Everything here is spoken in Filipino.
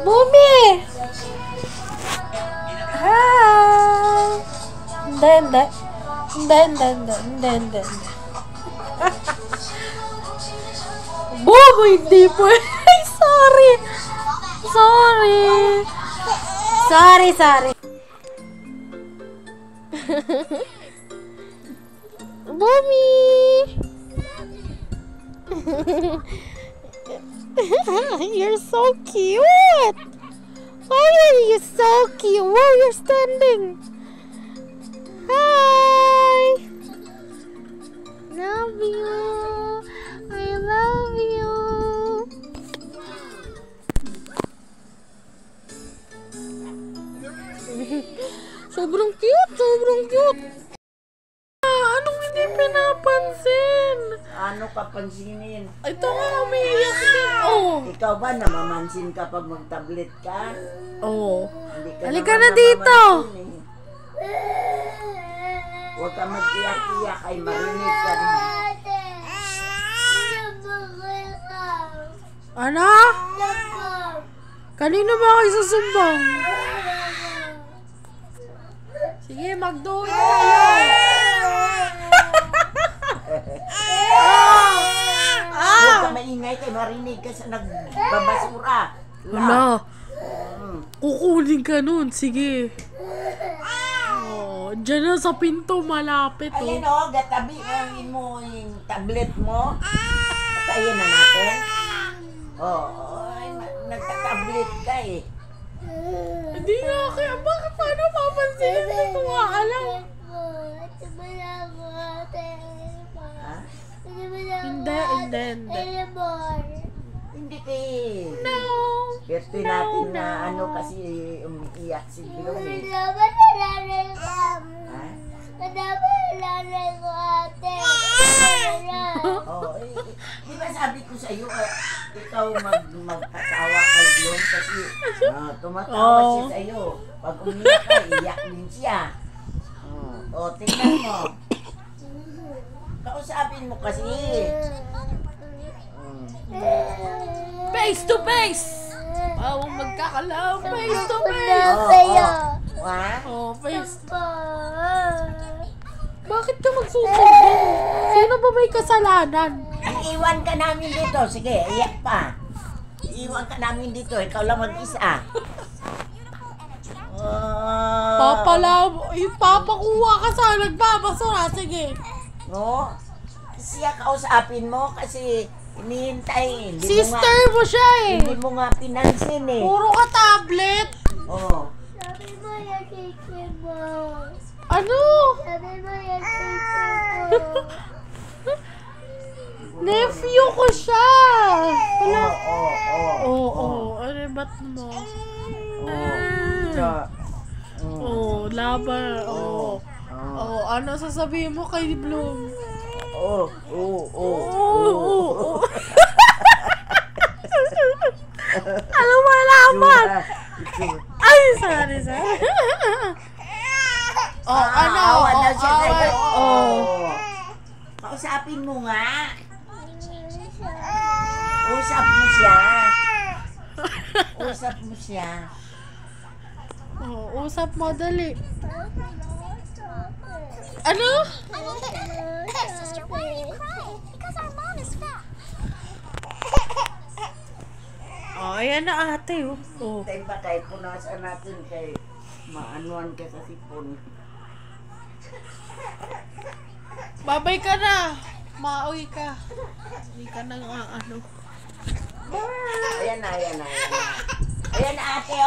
Bumi! Hi! Hindi. Boom! Hindi po. Sorry. Bumi! You're so cute! Why are you so cute? Where you're standing? Hi! Love you! I love you! Sobrang cute! Anong hindi pinapansin? Ano ka pansinin? Ito nga, umiiyak din. Oh. Ikaw ba namamansin kapag mag-tablet ka? Oh. Hindi Halika na dito. Huwag ka mag-iyak-iyak ay marinig ka rin. Ano? Kanino ba kayo susumbong? Sige, magdoon tayo. Huwag ka maingay kay marinig ka sa nagbabasura. Wala. Kukunin ka nun. Sige. Oh, dyan na sa pinto. Malapit. Ayan o, gatabi mo yung tablet mo. Patayin na natin. Nagtatablet ka eh. Hindi nga kaya. Bakit paano papansin? Hindi ko nga alam. Hindi kay... No. Birthday natin na ano kasi umiiyak si Bilong eh. Di ba sabi ko sa iyo, ikaw mag-asawa kay Bilong kasi tumatawa siya sa iyo. Pag umiyak ka, iyak din siya. Tingnan mo. Kausapin mo kasi. Face to face! Bawang magkakalaw. Face to face! Face to Bakit ka magsusumbong? Sino ba may kasalanan? Iiwan ka namin dito. Sige, iyak pa. Iiwan ka namin dito. Ikaw lang mag-isa. Papakuha ka sa nagbabasura. Sige. No? Siya kausapin mo kasi hinihintay. Sister mo siya eh. Hindi mo nga pinansin eh. Puro ka tablet. Sabi mo yung kiki mo. Ano? Sabi mo yung kiki mo. Nephew ko siya. Oo. Ano ba't mo? Laban. Ano sasabihin mo kay Bloom? Ano malaman? Ay, sorry. Ano siya sa'yo? Kausapin mo nga. Usap mo siya. Usap mo, dali. Ano? Sister, why are you crying? Because our mom is fat. Ayan na ate. Tayo ba kahit punasan natin kay maanuan ka sa sipon. Babay ka na. Mauwi ka. Hindi ka na ano. Ayan na ate